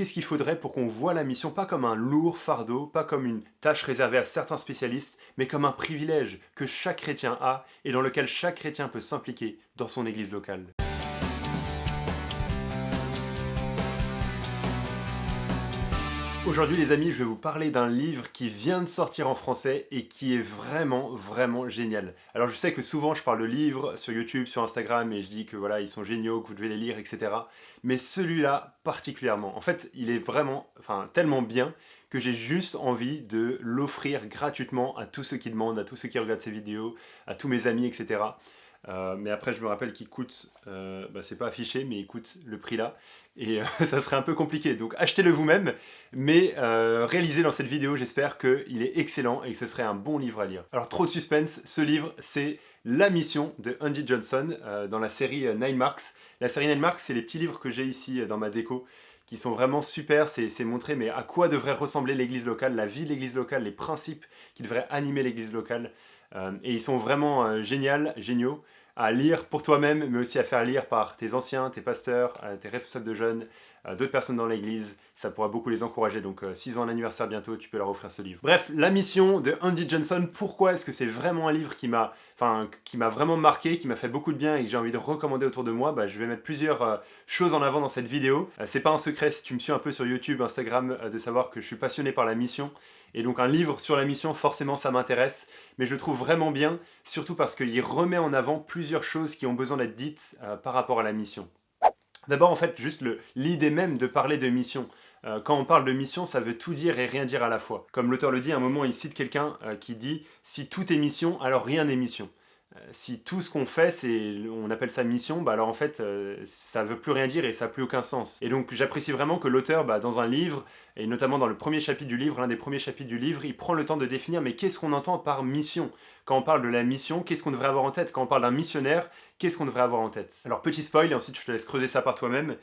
qu'est-ce qu'il faudrait pour qu'on voit la mission pas comme un lourd fardeau, pas comme une tâche réservée à certains spécialistes, mais comme un privilège que chaque chrétien a et dans lequel chaque chrétien peut s'impliquer dans son église locale. Aujourd'hui les amis, je vais vous parler d'un livre qui vient de sortir en français et qui est vraiment génial. Alors je sais que souvent je parle de livres sur YouTube, sur Instagram et je dis que voilà, ils sont géniaux, que vous devez les lire, etc. Mais celui-là particulièrement, en fait, il est vraiment, tellement bien que j'ai juste envie de l'offrir gratuitement à tous ceux qui demandent, à tous ceux qui regardent ces vidéos, à tous mes amis, etc. Mais après je me rappelle qu'il coûte, c'est pas affiché mais il coûte le prix là et ça serait un peu compliqué, donc achetez-le vous-même, mais réalisez dans cette vidéo, j'espère qu'il est excellent et que ce serait un bon livre à lire. Alors trop de suspense, ce livre c'est La Mission de Andy Johnson dans la série Nine Marks. La série Nine Marks, c'est les petits livres que j'ai ici dans ma déco qui sont vraiment super, c'est montrer mais à quoi devrait ressembler l'église locale, la vie de l'église locale, les principes qui devraient animer l'église locale. Et ils sont vraiment géniaux à lire pour toi-même, mais aussi à faire lire par tes anciens, tes pasteurs, tes responsables de jeunes, d'autres personnes dans l'église. Ça pourra beaucoup les encourager, donc s'ils ont un anniversaire bientôt, tu peux leur offrir ce livre. Bref, La Mission de Andy Johnson, pourquoi est-ce que c'est vraiment un livre qui m'a vraiment marqué, qui m'a fait beaucoup de bien et que j'ai envie de recommander autour de moi? Je vais mettre plusieurs choses en avant dans cette vidéo. C'est pas un secret si tu me suis un peu sur YouTube, Instagram, de savoir que je suis passionné par la mission. Et donc un livre sur la mission, forcément ça m'intéresse, mais je le trouve vraiment bien, surtout parce qu'il remet en avant plusieurs choses qui ont besoin d'être dites par rapport à la mission. D'abord en fait, juste l'idée même de parler de mission. Quand on parle de mission, ça veut tout dire et rien dire à la fois. Comme l'auteur le dit, à un moment il cite quelqu'un qui dit « Si tout est mission, alors rien n'est mission ». Si tout ce qu'on fait, on appelle ça mission, alors en fait, ça veut plus rien dire et ça n'a plus aucun sens. Et donc j'apprécie vraiment que l'auteur, dans un livre, et notamment dans le premier chapitre du livre, l'un des premiers chapitres du livre, il prend le temps de définir, mais qu'est-ce qu'on entend par mission? Quand on parle de la mission, qu'est-ce qu'on devrait avoir en tête? Quand on parle d'un missionnaire, qu'est-ce qu'on devrait avoir en tête? Alors petit spoil, et ensuite je te laisse creuser ça par toi-même,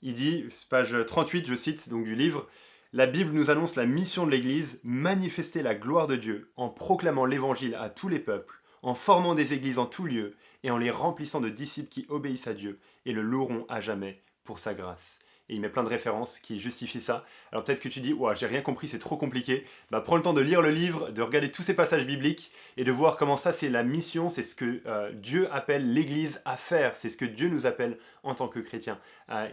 il dit, page 38, je cite donc du livre, « La Bible nous annonce la mission de l'Église, manifester la gloire de Dieu en proclamant l'Évangile à tous les peuples, en formant des églises en tout lieu, et en les remplissant de disciples qui obéissent à Dieu, et le loueront à jamais pour sa grâce. » Et il met plein de références qui justifient ça. Alors peut-être que tu dis, ouah, j'ai rien compris, c'est trop compliqué. Prends le temps de lire le livre, de regarder tous ces passages bibliques, et de voir comment ça c'est la mission, c'est ce que Dieu appelle l'Église à faire, c'est ce que Dieu nous appelle en tant que chrétiens.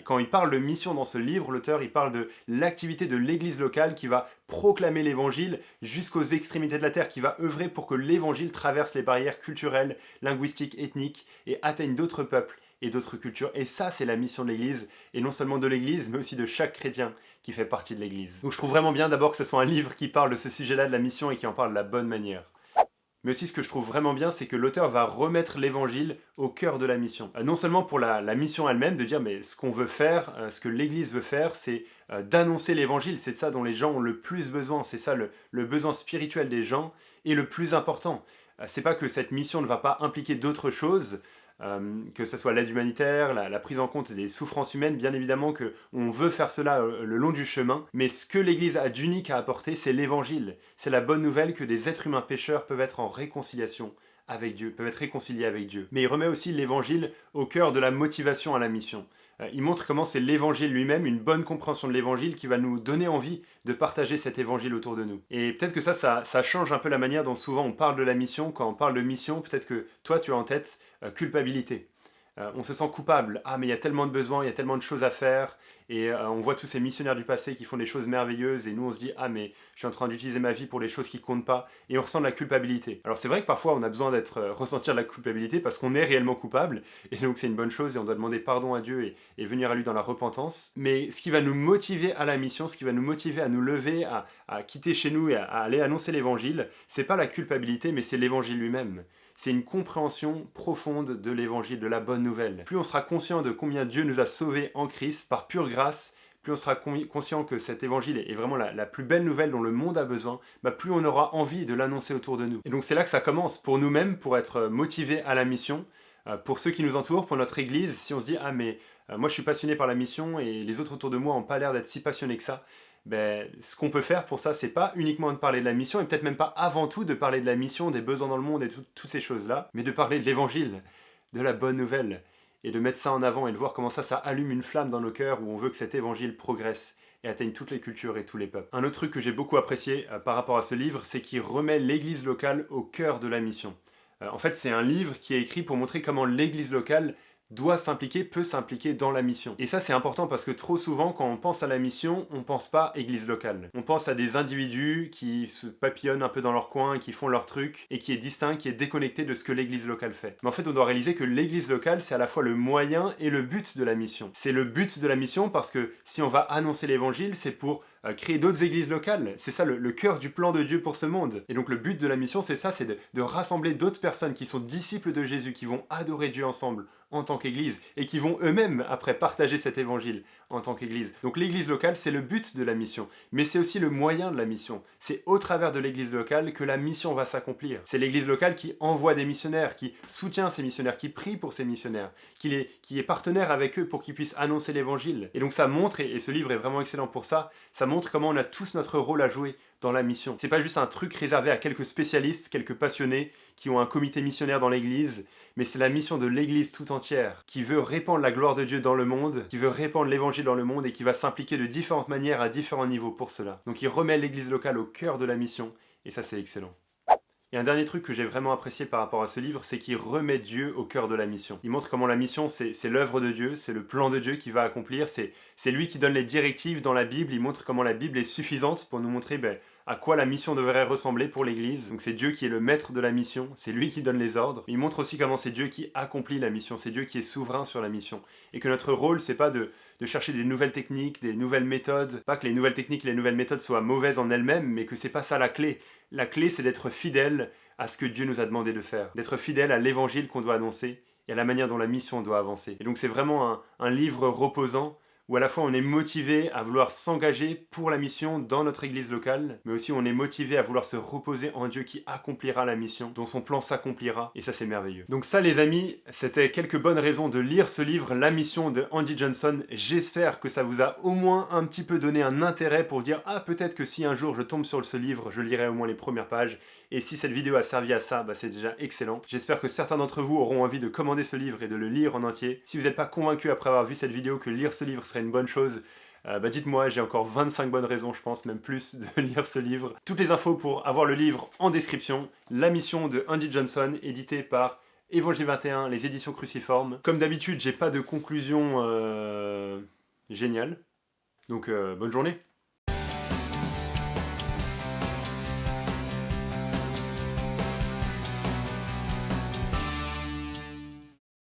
Quand il parle de mission dans ce livre, l'auteur il parle de l'activité de l'Église locale qui va proclamer l'Évangile jusqu'aux extrémités de la terre, qui va œuvrer pour que l'Évangile traverse les barrières culturelles, linguistiques, ethniques, et atteigne d'autres peuples et d'autres cultures. Et ça, c'est la mission de l'Église, et non seulement de l'Église, mais aussi de chaque chrétien qui fait partie de l'Église. Donc je trouve vraiment bien d'abord que ce soit un livre qui parle de ce sujet-là de la mission et qui en parle de la bonne manière. Mais aussi ce que je trouve vraiment bien, c'est que l'auteur va remettre l'évangile au cœur de la mission. Non seulement pour la mission elle-même, de dire mais ce qu'on veut faire, ce que l'Église veut faire, c'est d'annoncer l'évangile, c'est de ça dont les gens ont le plus besoin, c'est ça le besoin spirituel des gens est le plus important. C'est pas que cette mission ne va pas impliquer d'autres choses, que ce soit l'aide humanitaire, la prise en compte des souffrances humaines, bien évidemment qu'on veut faire cela le long du chemin, mais ce que l'Église a d'unique à apporter, c'est l'Évangile. C'est la bonne nouvelle que des êtres humains pécheurs peuvent être en réconciliation avec Dieu, peuvent être réconciliés avec Dieu. Mais il remet aussi l'Évangile au cœur de la motivation à la mission. Il montre comment c'est l'Évangile lui-même, une bonne compréhension de l'Évangile qui va nous donner envie de partager cet Évangile autour de nous. Et peut-être que ça change un peu la manière dont souvent on parle de la mission. Quand on parle de mission, peut-être que toi tu as en tête culpabilité. On se sent coupable. Ah mais il y a tellement de besoins, il y a tellement de choses à faire, et on voit tous ces missionnaires du passé qui font des choses merveilleuses, et nous on se dit ah mais je suis en train d'utiliser ma vie pour les choses qui comptent pas, et on ressent de la culpabilité. Alors c'est vrai que parfois on a besoin ressentir de la culpabilité parce qu'on est réellement coupable, et donc c'est une bonne chose et on doit demander pardon à Dieu et venir à lui dans la repentance. Mais ce qui va nous motiver à la mission, ce qui va nous motiver à nous lever, à quitter chez nous et à aller annoncer l'évangile, c'est pas la culpabilité mais c'est l'évangile lui-même. C'est une compréhension profonde de l'évangile, de la bonne nouvelle. Plus on sera conscient de combien Dieu nous a sauvés en Christ, par pure grâce, plus on sera conscient que cet évangile est vraiment la plus belle nouvelle dont le monde a besoin, plus on aura envie de l'annoncer autour de nous. Et donc c'est là que ça commence, pour nous-mêmes, pour être motivés à la mission, pour ceux qui nous entourent, pour notre église. Si on se dit « Ah mais moi je suis passionné par la mission et les autres autour de moi n'ont pas l'air d'être si passionnés que ça », ce qu'on peut faire pour ça, c'est pas uniquement de parler de la mission, et peut-être même pas avant tout de parler de la mission, des besoins dans le monde et toutes ces choses-là, mais de parler de l'évangile, de la bonne nouvelle, et de mettre ça en avant et de voir comment ça allume une flamme dans nos cœurs où on veut que cet évangile progresse et atteigne toutes les cultures et tous les peuples. Un autre truc que j'ai beaucoup apprécié par rapport à ce livre, c'est qu'il remet l'église locale au cœur de la mission. En fait, c'est un livre qui est écrit pour montrer comment l'église locale doit s'impliquer, peut s'impliquer dans la mission. Et ça c'est important parce que trop souvent quand on pense à la mission, on pense pas église locale. On pense à des individus qui se papillonnent un peu dans leur coin, qui font leur truc, et qui est distinct, qui est déconnecté de ce que l'église locale fait. Mais en fait on doit réaliser que l'église locale c'est à la fois le moyen et le but de la mission. C'est le but de la mission parce que si on va annoncer l'évangile, c'est pour créer d'autres églises locales. C'est ça le cœur du plan de Dieu pour ce monde. Et donc le but de la mission c'est ça, c'est de rassembler d'autres personnes qui sont disciples de Jésus, qui vont adorer Dieu ensemble en tant qu'église, et qui vont eux-mêmes après partager cet évangile en tant qu'église. Donc l'église locale, c'est le but de la mission, mais c'est aussi le moyen de la mission. C'est au travers de l'église locale que la mission va s'accomplir. C'est l'église locale qui envoie des missionnaires, qui soutient ces missionnaires, qui prie pour ces missionnaires, qui est partenaire avec eux pour qu'ils puissent annoncer l'évangile. Et donc ça montre, et ce livre est vraiment excellent pour ça, ça montre comment on a tous notre rôle à jouer dans la mission. C'est pas juste un truc réservé à quelques spécialistes, quelques passionnés qui ont un comité missionnaire dans l'église, mais c'est la mission de l'église tout entière qui veut répandre la gloire de Dieu dans le monde, qui veut répandre l'évangile dans le monde et qui va s'impliquer de différentes manières à différents niveaux pour cela. Donc il remet l'église locale au cœur de la mission et ça c'est excellent. Et un dernier truc que j'ai vraiment apprécié par rapport à ce livre, c'est qu'il remet Dieu au cœur de la mission. Il montre comment la mission, c'est l'œuvre de Dieu, c'est le plan de Dieu qui va accomplir, c'est lui qui donne les directives dans la Bible, il montre comment la Bible est suffisante pour nous montrer à quoi la mission devrait ressembler pour l'Église. Donc c'est Dieu qui est le maître de la mission, c'est lui qui donne les ordres. Il montre aussi comment c'est Dieu qui accomplit la mission, c'est Dieu qui est souverain sur la mission. Et que notre rôle, c'est pas de chercher des nouvelles techniques, des nouvelles méthodes, pas que les nouvelles techniques et les nouvelles méthodes soient mauvaises en elles-mêmes, mais que c'est pas ça la clé. La clé, c'est d'être fidèle à ce que Dieu nous a demandé de faire, d'être fidèle à l'évangile qu'on doit annoncer et à la manière dont la mission doit avancer. Et donc c'est vraiment un livre reposant où à la fois on est motivé à vouloir s'engager pour la mission dans notre église locale, mais aussi on est motivé à vouloir se reposer en Dieu qui accomplira la mission, dont son plan s'accomplira, et ça c'est merveilleux. Donc ça les amis, c'était quelques bonnes raisons de lire ce livre, La Mission de Andy Johnson. J'espère que ça vous a au moins un petit peu donné un intérêt pour dire « Ah, peut-être que si un jour je tombe sur ce livre, je lirai au moins les premières pages ». Et si cette vidéo a servi à ça, c'est déjà excellent. J'espère que certains d'entre vous auront envie de commander ce livre et de le lire en entier. Si vous n'êtes pas convaincu après avoir vu cette vidéo que lire ce livre serait une bonne chose, dites-moi, j'ai encore 25 bonnes raisons, je pense, même plus, de lire ce livre. Toutes les infos pour avoir le livre en description. La Mission de Andy Johnson, édité par Évangile 21, les éditions Cruciforme. Comme d'habitude, j'ai pas de conclusion géniale. Donc, bonne journée.